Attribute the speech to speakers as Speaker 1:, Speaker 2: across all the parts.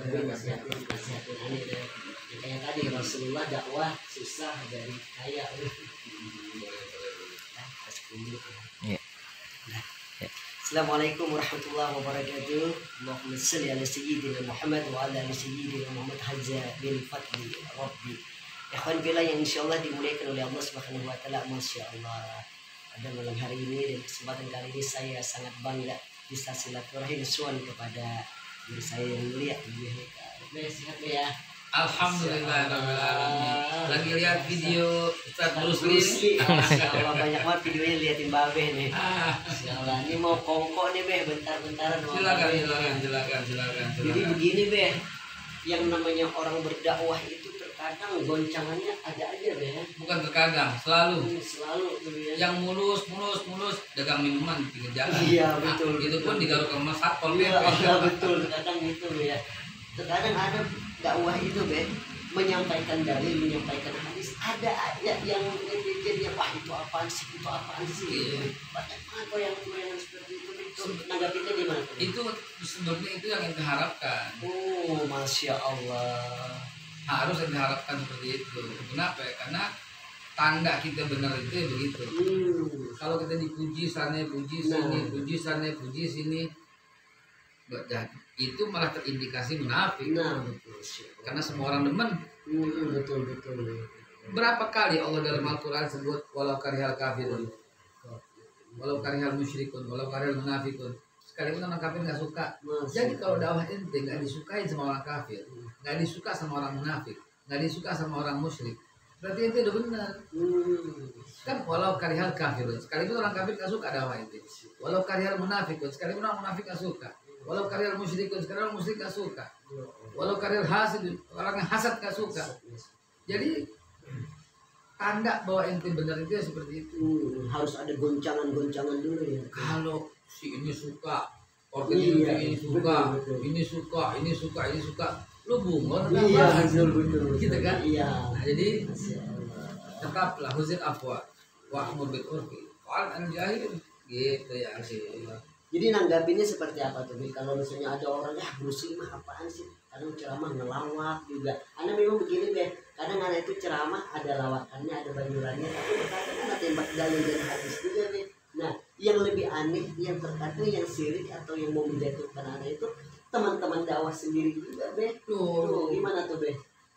Speaker 1: Tapi nasihatin aneh deh. Kayak tadi Rasulullah dakwah susah dari kaya.
Speaker 2: Iya.
Speaker 1: Assalamualaikum warahmatullahi wabarakatuh. Allahumma shalli ala sayyidina Muhammad wa ala ali sayyidina Muhammad Hazza bin Fadli Rabbi. Ikhwan fillah yang insyaallah dimuliakan oleh Allah Subhanahu wa taala. Masyaallah. Pada malam hari ini dan kesempatan kali ini saya sangat bangga bisa silaturahmi suan kepada guru saya yang mulia. Sehat ya.
Speaker 3: Alhamdulillah lagi lihat video Ustaz Bruce Lee.
Speaker 1: Masyaallah banyak banget videonya, liatin Babe nih. Masyaallah ini mau kongko nih Be, bentar-bentaran.
Speaker 3: Silakan.
Speaker 1: Jadi begini Be, yang namanya orang berdakwah itu terkadang goncangannya ada aja Be.
Speaker 3: Bukan terkadang, selalu.
Speaker 1: Selalu tuh ya.
Speaker 3: Yang mulus dagang minuman di pinggir jalan.
Speaker 1: Iya betul.
Speaker 3: Itu pun digaruk sama satpol
Speaker 1: Iya
Speaker 3: PP.
Speaker 1: betul, terkadang gitu ya. Terkadang ada dakwah itu Be, menyampaikan dalil, menyampaikan hadis, ada aja yang netizennya wah itu apaan sih.
Speaker 3: Iya.
Speaker 1: Banyak banget yang seperti itu. Nanggapinnya gimana tuh?
Speaker 3: Itu sebenarnya itu yang kita harapkan.
Speaker 1: Oh, Masya Allah.
Speaker 3: Harus yang diharapkan seperti itu. Kenapa? Karena tanda kita benar itu ya begitu. Kalau kita dipuji sana, puji sini, puji sana, puji sini, itu malah terindikasi munafik.
Speaker 1: Nah, betul.
Speaker 3: Karena semua orang demen.
Speaker 1: Betul.
Speaker 3: Berapa kali Allah dalam Al-Quran sebut walau karihal kafirun, walau karihal musyrikun, walau karihal munafikun. Sekalipun orang kafir nggak suka. Jadi kalau dakwah ente nggak disukai sama orang kafir, nggak disuka sama orang munafik, nggak disuka sama orang musyrik, berarti ente udah benar. Kan walau karihal kafirun, sekalipun orang kafir nggak suka dakwah ente. Walau karihal munafikun, sekalipun orang munafik nggak suka. Walau karihal musyrikun, sekalipun orang musyrik nggak suka. Walau karihal hasid, orang yang hasad nggak suka. Jadi tanda bahwa ente benar itu ya seperti itu.
Speaker 1: Harus ada goncangan dulu ya.
Speaker 3: Kalau si ini suka, organisasi ini suka,
Speaker 1: betul.
Speaker 3: ini suka, lu bunglon
Speaker 1: Iya, betul.
Speaker 3: Gitu kan?
Speaker 1: Iya.
Speaker 3: Nah, jadi
Speaker 1: Masya Allah.
Speaker 3: tetaplah huzil afwa wa amur bil urfi qal an jahil gitu ya sih.
Speaker 1: Jadi nanggapinnya seperti apa tuh? Kalau misalnya ada orang ya Bruce Lee mah apaan sih? Kadang ceramah ngelawak juga. Karena memang begini Be, kadang ada itu ceramah ada lawakannya, ada bayurannya, tapi terkadang ada tembak dalil dan hadis juga Be. Nah, yang lebih aneh, yang terkadang yang sirik atau yang mau menjatuhkan anak itu teman-teman dakwah sendiri juga Be. Tuh, gimana tuh Be?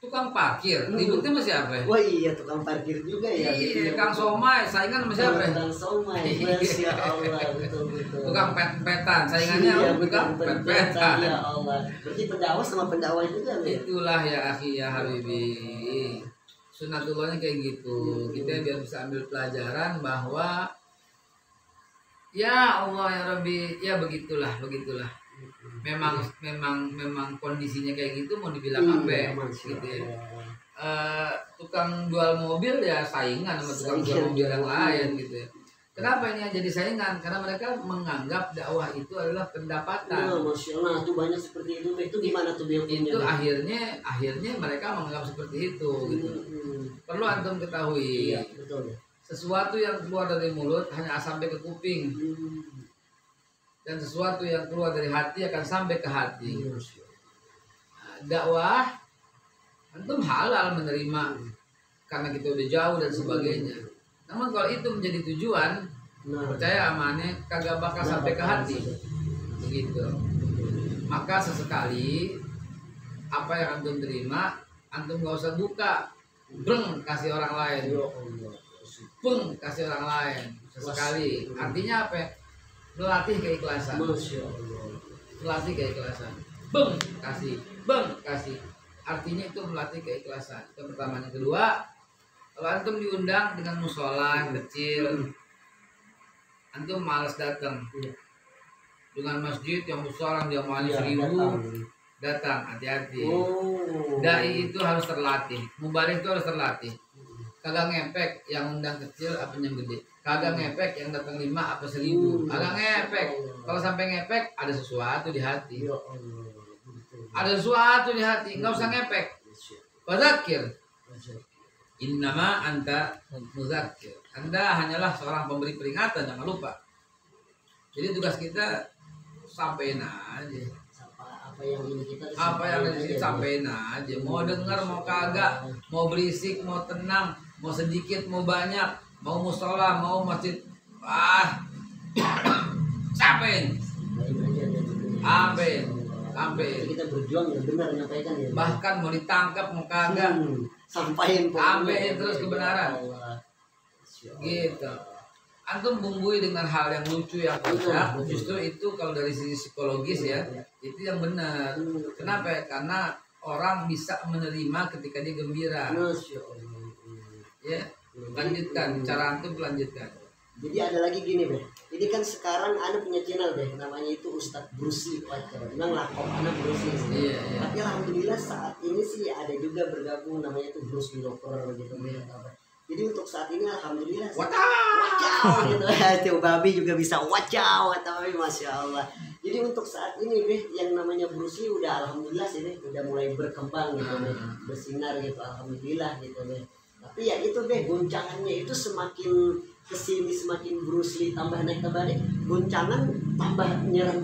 Speaker 3: Tukang parkir, ributnya sama siapa?
Speaker 1: Wah iya, tukang parkir juga ya.
Speaker 3: Iya, Kang Somai, saingan sama siapa?
Speaker 1: Kang Somai, Masya Allah, betul.
Speaker 3: Tukang pet-petan, saingannya
Speaker 1: Iya,
Speaker 3: tukang pet-petan.
Speaker 1: Ya Allah. Berarti pendakwah sama pendakwah juga ya.
Speaker 3: Itulah ya akhi ya habibi. Sunatullahnya kayak gitu. Kita biar bisa ambil pelajaran bahwa ya Allah ya Rabbi, ya begitulah. Memang kondisinya kayak gitu mau dibilang apa gitu ya. Tukang jual mobil ya saingan sama tukang jual mobil yang lain gitu ya. Kenapa ini jadi saingan? Karena mereka menganggap dakwah itu adalah pendapatan.
Speaker 1: Nah, Masya Allah, tuh banyak seperti itu. Itu gimana tuh biasanya?
Speaker 3: Itu akhirnya mereka menganggap seperti itu gitu. Perlu antum ketahui.
Speaker 1: Iya, betul.
Speaker 3: Sesuatu yang keluar dari mulut hanya sampai ke kuping. Dan sesuatu yang keluar dari hati akan sampai ke hati. Dakwah antum halal menerima karena kita udah jauh dan sebagainya. Namun kalau itu menjadi tujuan, percaya amannya kagak bakal sampai ke hati. Begitu. Maka sesekali apa yang antum terima, antum gak usah buka, kasih orang lain. Kasih orang lain sesekali. Artinya apa? Melatih keikhlasan. Melatih keikhlasan. Kasih. Artinya itu melatih keikhlasan. Itu pertama. Yang kedua, kalau antum diundang dengan musola yang kecil, antum malas datang. Dengan masjid yang besar yang jamaahnya 1000 datang, hati-hati. Dai itu harus terlatih. Mubalik itu harus terlatih. Kagak ngepek yang undang kecil apa yang gede. Kagak ngepek yang datang 5 apa 1000. Kagak ngepek. Kalau sampai ngepek ada sesuatu di hati. Ada sesuatu di hati, enggak usah ngepek. Fadzakir. Innama anta mudzakir. Anda hanyalah seorang pemberi peringatan, jangan lupa. Jadi tugas kita sampein aja.
Speaker 1: apa yang ini kita
Speaker 3: Apa yang disampaikan aja, mau denger mau kagak, mau berisik mau tenang, mau sedikit mau banyak, mau musola mau masjid, sampein, sampein.
Speaker 1: Kita berjuang ya benar menyampaikan ya.
Speaker 3: Bahkan mau ditangkap mau kagak,
Speaker 1: sampaikan
Speaker 3: terus kebenaran. Gitu. Antum bumbui dengan hal yang lucu yang kocak, justru itu kalau dari sisi psikologis ya, itu yang benar. Kenapa? Karena orang bisa menerima ketika dia gembira. Ya, lanjutkan cara antum lanjutkan.
Speaker 1: Jadi ada lagi gini Beh, ini kan sekarang Anda punya channel Beh, namanya itu Ustadz Bruce Lee Pacar, memang lakop anak Bruce Lee.
Speaker 3: Iya.
Speaker 1: Tapi alhamdulillah saat ini sih ada juga bergabung namanya itu Bruce Lee Lover gitu Beh. Jadi untuk saat ini alhamdulillah wacau gitu ya, itu babi juga bisa wacau tapi masya Allah. Jadi untuk saat ini Beh, yang namanya Bruce Lee udah alhamdulillah sih Beh, udah mulai berkembang gitu Beh, bersinar gitu alhamdulillah gitu Beh. Tapi ya itu Beh, goncangannya itu semakin kesini semakin Bruce Lee tambah naik, goncangan tambah menyerang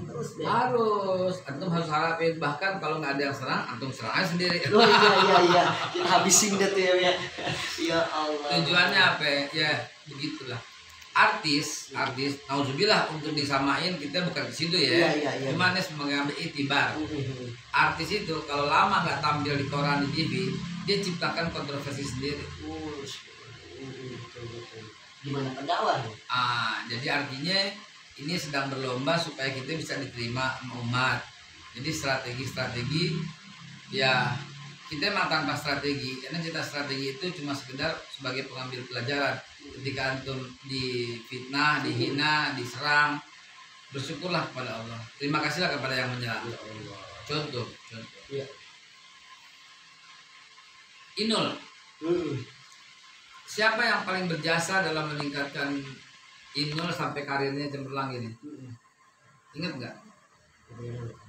Speaker 1: terus Beh.
Speaker 3: Harus, antum harus harapin, bahkan kalau nggak ada yang serang, antum serang aja sendiri.
Speaker 1: Oh iya, kita habisin deh tuh ya. Ya Allah.
Speaker 3: Tujuannya apa? Ya begitulah. Artis, nauzubillah untuk disamain kita bukan ke situ ya.
Speaker 1: Iya.
Speaker 3: Cuman mengambil itibar. Artis itu kalau lama nggak tampil di koran di TV, dia ciptakan kontroversi sendiri.
Speaker 1: Gimana pendakwah?
Speaker 3: Jadi artinya ini sedang berlomba supaya kita bisa diterima umat. Jadi strategi ya kita memang tanpa strategi, karena kita strategi itu cuma sekedar sebagai pengambil pelajaran. Ketika antum difitnah, dihina, diserang, bersyukurlah kepada Allah. Terima kasihlah kepada yang menyerang. Contoh.
Speaker 1: Ya.
Speaker 3: Inul. Siapa yang paling berjasa dalam meningkatkan Inul sampai karirnya cemerlang ini? Ingat nggak?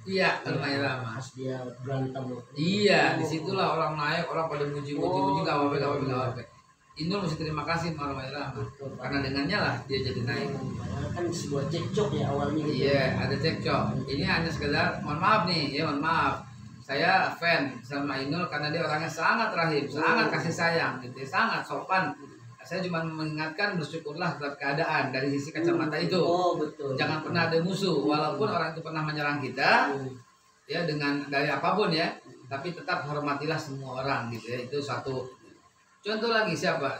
Speaker 3: Iya, Al-Mairama.
Speaker 1: Pas dia berantem.
Speaker 3: Iya, disitulah orang naik, orang pada muji nggak apa-apa. Inul mesti terima kasih sama Al-Mairama, karena dengannya lah dia jadi naik.
Speaker 1: Kan sebuah cekcok ya awalnya gitu.
Speaker 3: Iya, ada cekcok. Ini hanya sekedar, mohon maaf nih, mohon maaf. Saya fan sama Inul karena dia orangnya sangat rahim, sangat kasih sayang, gitu, sangat sopan. Saya cuma mengingatkan bersyukurlah terhadap keadaan dari sisi kacamata itu.
Speaker 1: Betul.
Speaker 3: Jangan pernah ada musuh, walaupun orang itu pernah menyerang kita, ya dengan dari apapun ya, tapi tetap hormatilah semua orang gitu ya. Itu satu. Contoh lagi siapa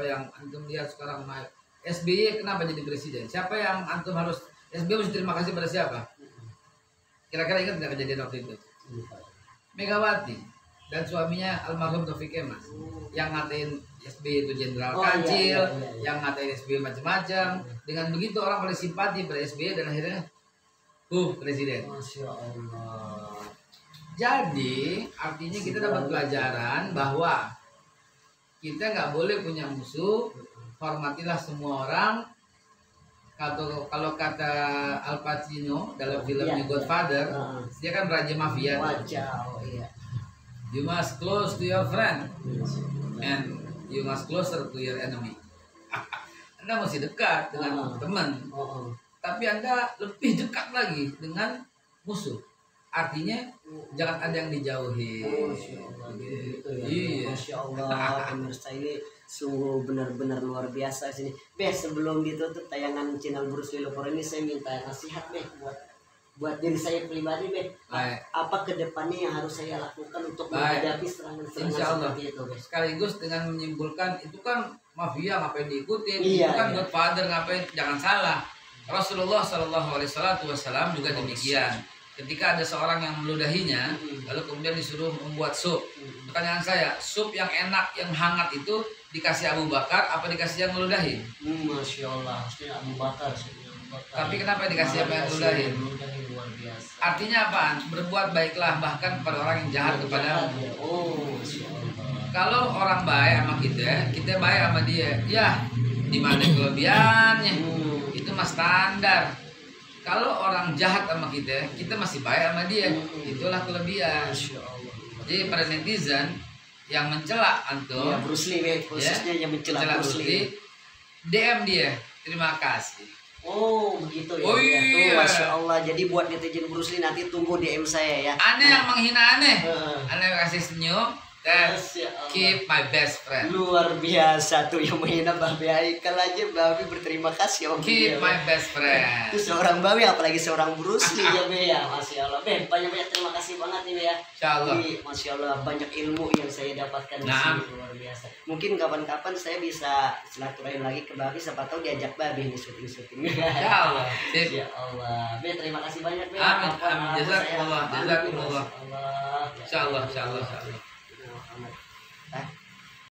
Speaker 3: yang antum lihat sekarang naik? SBY kenapa jadi presiden? Siapa yang antum harus SBY mesti terima kasih pada siapa? Kira-kira ingat nggak kejadian waktu itu? Megawati dan suaminya almarhum Taufik Kemas yang ngatain SBY itu jenderal kancil, yang ngatain SBY macam-macam. Dengan begitu orang pada simpati pada SBY dan akhirnya presiden.
Speaker 1: Masya Allah.
Speaker 3: Jadi artinya kita dapat pelajaran bahwa kita nggak boleh punya musuh, hormatilah semua orang. Kalau kata Al Pacino dalam filmnya Godfather, dia kan raja mafia. You must close to your friend and you must closer to your enemy. Anda masih dekat dengan teman, tapi Anda lebih dekat lagi dengan musuh. Artinya jangan ada yang dijauhi.
Speaker 1: Iya. Masya Allah, pemirsa ini sungguh benar-benar luar biasa sini. Beh, sebelum ditutup tayangan channel Bruce Lee Lover ini, saya minta nasihat Beh buat diri saya pribadi Beh. Apa kedepannya yang harus saya lakukan untuk menghadapi serangan-serangan seperti itu Beh?
Speaker 3: Sekaligus dengan menyimpulkan itu kan mafia ngapain diikutin,
Speaker 1: itu
Speaker 3: kan Godfather ngapain, jangan salah. Rasulullah SAW juga demikian. Ketika ada seorang yang meludahinya, lalu kemudian disuruh membuat sup. Pertanyaan saya, sup yang enak, yang hangat itu dikasih Abu Bakar apa dikasih yang meludahi?
Speaker 1: Masya Allah, harusnya Abu Bakar.
Speaker 3: Tapi kenapa dikasih yang meludahi? Artinya apa? Berbuat baiklah bahkan kepada orang yang jahat kepada. Kalau orang baik sama kita baik sama dia. Ya, di mana kelebihannya? Itu mas standar. Kalau orang jahat sama kita masih baik sama dia. Itulah kelebihan. Jadi pada netizen yang mencela antum,
Speaker 1: Bruce Lee khususnya yang mencela Bruce Lee,
Speaker 3: DM dia, terima kasih.
Speaker 1: Oh begitu ya.
Speaker 3: Oh,
Speaker 1: Ya. Tuh,
Speaker 3: iya.
Speaker 1: Masya Allah. Jadi buat netizen Bruce Lee nanti tunggu DM saya ya.
Speaker 3: Aneh yang menghina aneh.
Speaker 1: Heeh.
Speaker 3: Aneh kasih senyum dan
Speaker 1: Masya Allah.
Speaker 3: keep my best friend.
Speaker 1: Luar biasa tuh yang menghina Babi Haikal aja Babi berterima kasih om.
Speaker 3: Keep my best friend.
Speaker 1: Itu seorang Babi apalagi seorang Bruce Lee ya Be ya. Masya Allah. Be banyak-banyak terima kasih banget nih Be ya.
Speaker 3: Insyaallah.
Speaker 1: Jadi, Masya Allah banyak ilmu yang saya dapatkan di
Speaker 3: Nah.
Speaker 1: sini luar biasa. Mungkin kapan-kapan saya bisa silaturahim lagi ke Babi siapa tahu diajak Babi nih syuting-syuting.
Speaker 3: Insyaallah. Sip.
Speaker 1: Ya Allah. Be terima kasih banyak Be.
Speaker 3: Amin,
Speaker 1: Apa-
Speaker 3: amin.
Speaker 1: apa
Speaker 3: Jazakumullah,
Speaker 1: saya-
Speaker 3: jazakumullah.
Speaker 1: Masya Allah.
Speaker 3: Insyaallah, insyaallah, insyaallah.